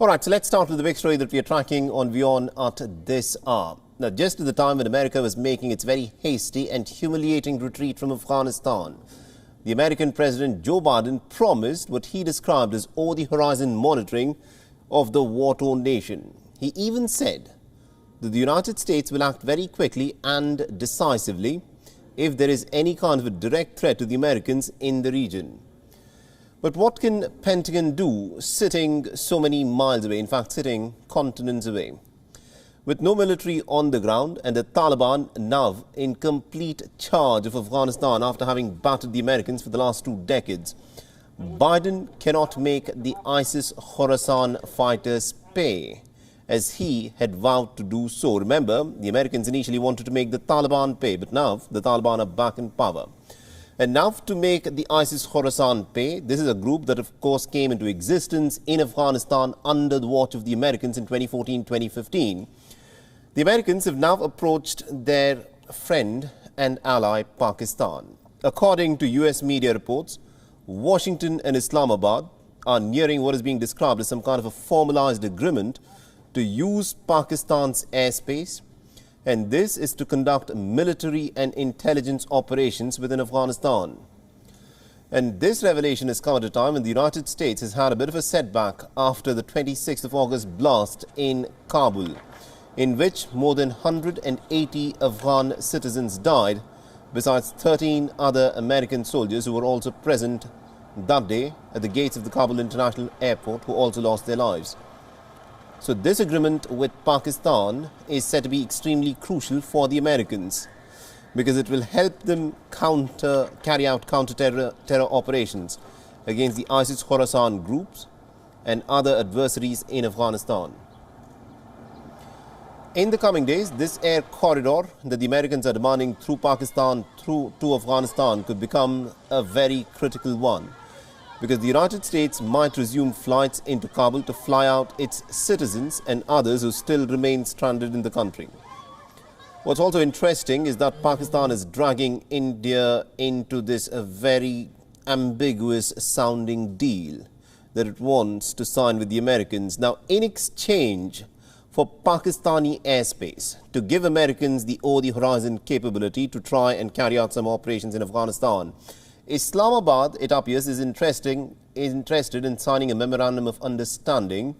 All right, so let's start with the big story that we are tracking on WION at this hour. Now, just at the time when America was making its very hasty and humiliating retreat from Afghanistan, the American President Joe Biden promised what he described as over-the-horizon monitoring of the war-torn nation. He even said that the United States will act very quickly and decisively if there is any kind of a direct threat to the Americans in the region. But what can Pentagon do sitting so many miles away, in fact sitting continents away? With no military on the ground and the Taliban now in complete charge of Afghanistan after having battered the Americans for the last 2 decades, Biden cannot make the ISIS-Khorasan fighters pay, as he had vowed to do so. Remember, the Americans initially wanted to make the Taliban pay, but now the Taliban are back in power. And now to make the ISIS-Khorasan pay, this is a group that of course came into existence in Afghanistan under the watch of the Americans in 2014-2015. The Americans have now approached their friend and ally Pakistan. According to US media reports, Washington and Islamabad are nearing what is being described as some kind of a formalized agreement to use Pakistan's airspace, and this is to conduct military and intelligence operations within Afghanistan. And this revelation has come at a time when the United States has had a bit of a setback after the 26th of August blast in Kabul, in which more than 180 Afghan citizens died, besides 13 other American soldiers who were also present that day at the gates of the Kabul International Airport, who also lost their lives. So this agreement with Pakistan is said to be extremely crucial for the Americans because it will help them carry out counter-terror operations against the ISIS-Khorasan groups and other adversaries in Afghanistan. In the coming days, this air corridor that the Americans are demanding through Pakistan through to Afghanistan could become a very critical one, because the United States might resume flights into Kabul to fly out its citizens and others who still remain stranded in the country. What's also interesting is that Pakistan is dragging India into this very ambiguous sounding deal that it wants to sign with the Americans. Now, in exchange for Pakistani airspace to give Americans the over-the-horizon capability to try and carry out some operations in Afghanistan, Islamabad, it appears, is interested in signing a memorandum of understanding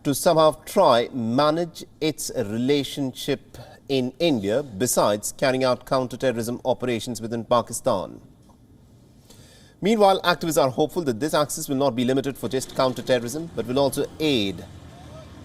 to somehow try manage its relationship in India, besides carrying out counter-terrorism operations within Pakistan. Meanwhile, activists are hopeful that this access will not be limited for just counter-terrorism, but will also aid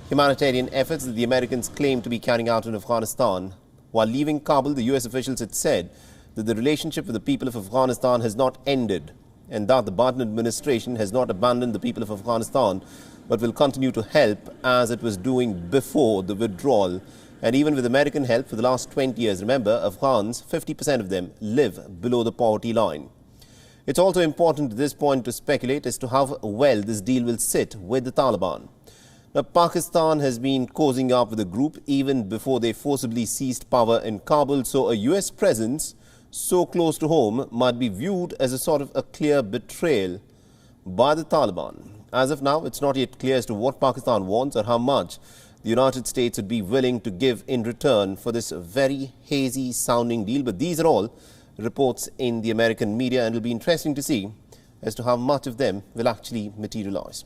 humanitarian efforts that the Americans claim to be carrying out in Afghanistan. While leaving Kabul, the US officials had said that the relationship with the people of Afghanistan has not ended and that the Biden administration has not abandoned the people of Afghanistan but will continue to help as it was doing before the withdrawal. And even with American help for the last 20 years, remember, Afghans, 50% of them live below the poverty line. It's also important at this point to speculate as to how well this deal will sit with the Taliban. Now, Pakistan has been cozying up with the group even before they forcibly seized power in Kabul, so a US presence so close to home might be viewed as a sort of a clear betrayal by the Taliban. As of now, it's not yet clear as to what Pakistan wants or how much the United States would be willing to give in return for this very hazy sounding deal. But these are all reports in the American media, and it'll be interesting to see as to how much of them will actually materialize.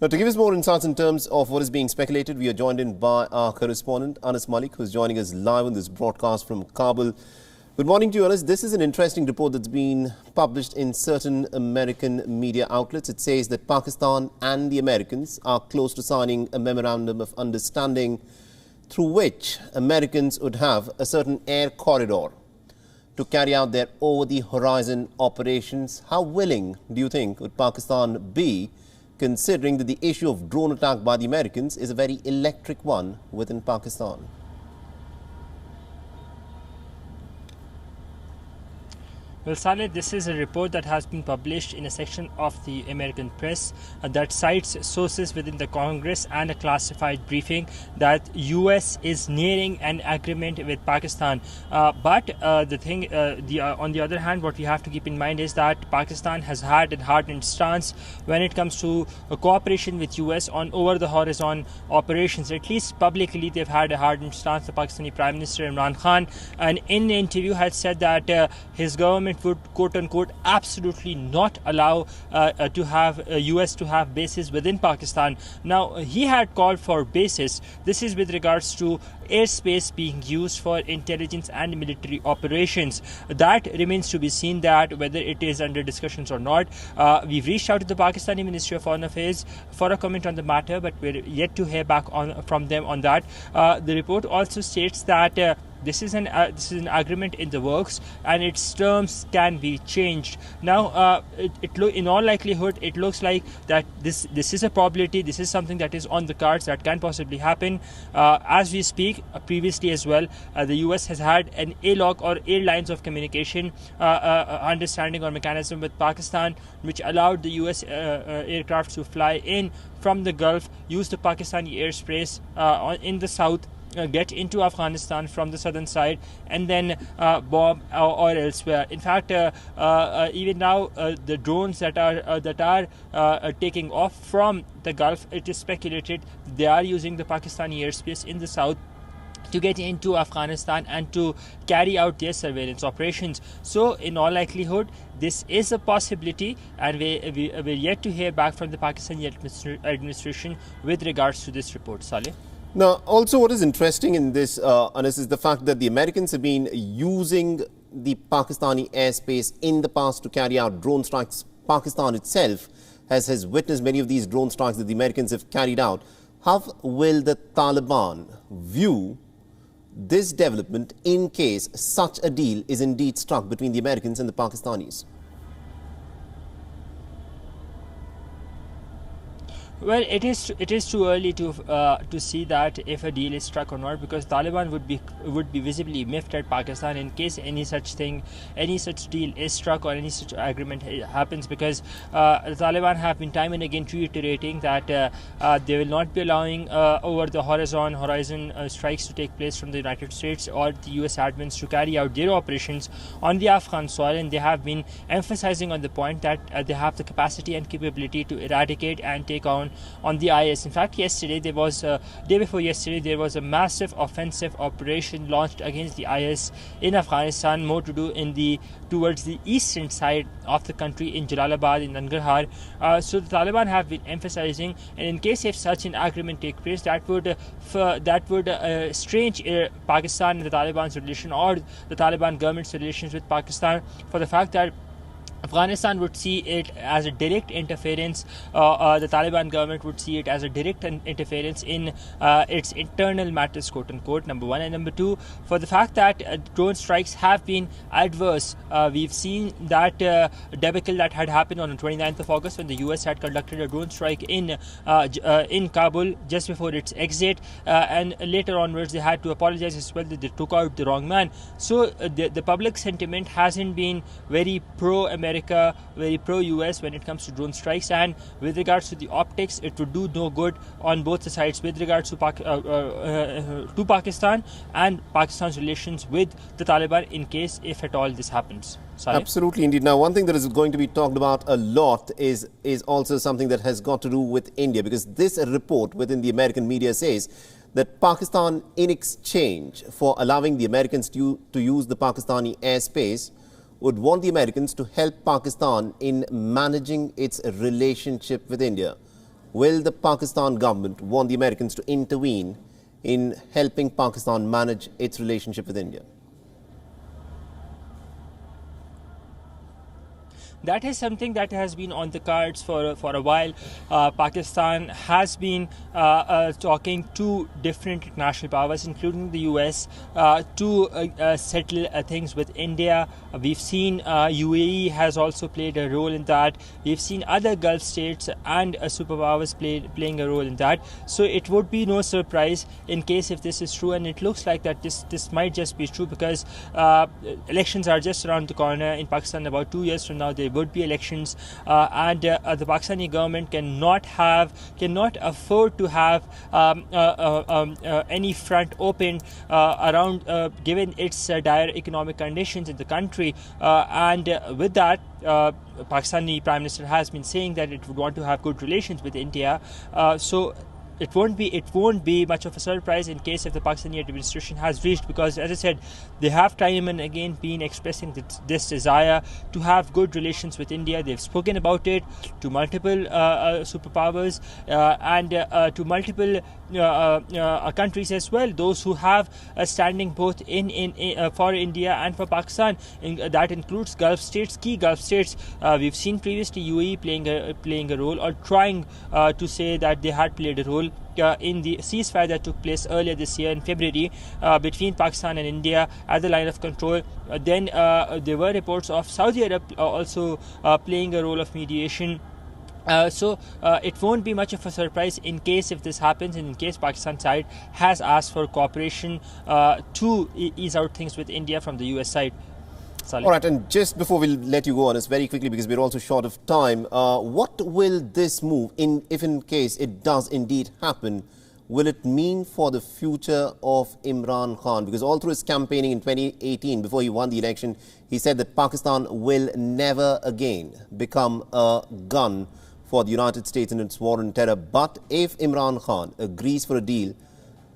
Now, to give us more insights in terms of what is being speculated, we are joined in by our correspondent, Anas Malik, who is joining us live on this broadcast from Kabul. Good morning to you, Anas. This is an interesting report that's been published in certain American media outlets. It says that Pakistan and the Americans are close to signing a memorandum of understanding through which Americans would have a certain air corridor to carry out their over-the-horizon operations. How willing do you think would Pakistan be, considering that the issue of drone attack by the Americans is a very electric one within Pakistan? Well, Saleh, this is a report that has been published in a section of the American press that cites sources within the Congress and a classified briefing that U.S. is nearing an agreement with Pakistan. But on the other hand, what we have to keep in mind is that Pakistan has had a hardened stance when it comes to cooperation with U.S. on over-the-horizon operations. At least publicly, they've had a hardened stance. The Pakistani Prime Minister Imran Khan, and in an interview, had said that his government would quote-unquote absolutely not allow US to have bases within Pakistan. Now, he had called for bases. This is with regards to airspace being used for intelligence and military operations. That remains to be seen, that whether it is under discussions or not. We've reached out to the Pakistani Ministry of Foreign Affairs for a comment on the matter, but we're yet to hear back from them on that. The report also states that this is an agreement in the works, and its terms can be changed. Now, in all likelihood, it looks like that this is a probability. This is something that is on the cards that can possibly happen. As we speak, previously as well, the U.S. has had an ALOC, or air lines of communication understanding or mechanism with Pakistan, which allowed the U.S. Aircraft to fly in from the Gulf, use the Pakistani airspace in the south, get into Afghanistan from the southern side, and then bomb or elsewhere. In fact, even now, the drones that are taking off from the Gulf, it is speculated they are using the Pakistani airspace in the south to get into Afghanistan and to carry out their surveillance operations. So, in all likelihood, this is a possibility, and we're yet to hear back from the Pakistani administration with regards to this report. Saleh? Now, also what is interesting in this, Anas, is the fact that the Americans have been using the Pakistani airspace in the past to carry out drone strikes. Pakistan itself has witnessed many of these drone strikes that the Americans have carried out. How will the Taliban view this development in case such a deal is indeed struck between the Americans and the Pakistanis? Well, it is too early to see that if a deal is struck or not, because Taliban would be visibly miffed at Pakistan in case any such deal is struck or any such agreement happens, because the Taliban have been time and again reiterating that they will not be allowing over the horizon strikes to take place from the United States or the US admins to carry out their operations on the Afghan soil, and they have been emphasizing on the point that they have the capacity and capability to eradicate and take on the IS. In fact, day before yesterday, there was a massive offensive operation launched against the IS in Afghanistan, more to do towards the eastern side of the country, in Jalalabad, in Nangarhar. So the Taliban have been emphasizing, and in case if such an agreement take place, that would strange Pakistan and the Taliban's relation, or the Taliban government's relations with Pakistan, for the fact that Afghanistan would see it as a direct interference. The Taliban government would see it as a direct interference in its internal matters, quote unquote, number one. And number two, for the fact that drone strikes have been adverse. We've seen that debacle that had happened on the 29th of August when the US had conducted a drone strike in Kabul just before its exit, and later onwards they had to apologize as well that they took out the wrong man. So the public sentiment hasn't been very pro-America, very pro-US when it comes to drone strikes, and with regards to the optics, it would do no good on both the sides with regards to Pakistan and Pakistan's relations with the Taliban in case if at all this happens. Sorry? Absolutely, indeed. Now, one thing that is going to be talked about a lot is also something that has got to do with India, because this report within the American media says that Pakistan, in exchange for allowing the Americans to use the Pakistani airspace, would want the Americans to help Pakistan in managing its relationship with India. Will the Pakistan government want the Americans to intervene in helping Pakistan manage its relationship with India? that is something that has been on the cards for a while. Pakistan has been talking to different international powers, including the US, to settle things with India. We've seen UAE has also played a role in that. We've seen other Gulf states and superpowers playing a role in that. So it would be no surprise in case if this is true, and it looks like that this might just be true, because elections are just around the corner in Pakistan. About 2 years from now there would be elections, and the Pakistani government cannot afford to have any front open around, given its dire economic conditions in the country, and with that, Pakistani Prime Minister has been saying that it would want to have good relations with India. So it won't be much of a surprise in case if the Pakistani administration has reached, because as I said, they have time and again been expressing this desire to have good relations with India. They've spoken about it to multiple superpowers and to multiple countries as well, those who have a standing both in for India and for Pakistan. That includes Gulf states, key Gulf states. We've seen previously UAE playing a role, or trying to say that they had played a role in the ceasefire that took place earlier this year in February between Pakistan and India at the line of control. Then there were reports of Saudi Arabia also playing a role of mediation. So it won't be much of a surprise in case if this happens, and in case Pakistan side has asked for cooperation to ease out things with India from the US side. All right, and just before we let you go on this very quickly, because we're also short of time, what will this move, if in case it does indeed happen, will it mean for the future of Imran Khan? Because all through his campaigning in 2018, before he won the election, he said that Pakistan will never again become a gun for the United States in its war on terror. But if Imran Khan agrees for a deal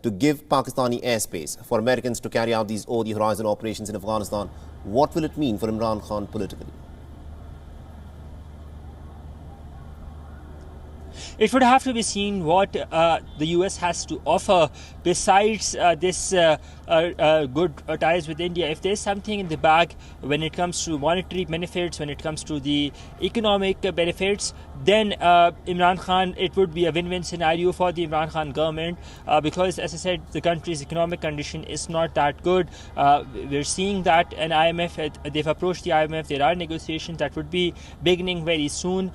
to give Pakistani airspace for Americans to carry out these over-the-horizon operations in Afghanistan, what will it mean for Imran Khan politically? It would have to be seen what the US has to offer besides this good ties with India. If there's something in the bag when it comes to monetary benefits, when it comes to the economic benefits, then Imran Khan, it would be a win-win scenario for the Imran Khan government, because as I said, the country's economic condition is not that good. We're seeing that an IMF, they've approached the IMF, there are negotiations that would be beginning very soon.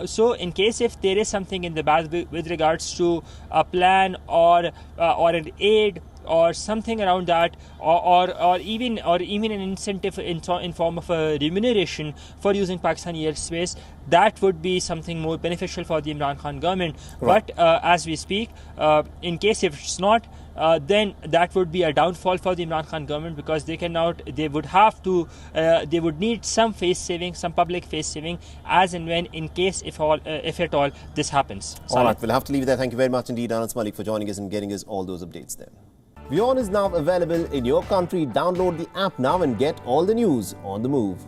So in case if there is something in the bag with regards to a plan or an aid or something around that, or even an incentive in form of a remuneration for using Pakistani airspace, that would be something more beneficial for the Imran Khan government. Right. But as we speak, in case if it's not, then that would be a downfall for the Imran Khan government, because they would need some face saving, some public face saving, as and when, in case if at all this happens. All right, we'll have to leave it there. Thank you very much indeed, Anas Malik, for joining us and getting us all those updates there. WION is now available in your country. Download the app now and get all the news on the move.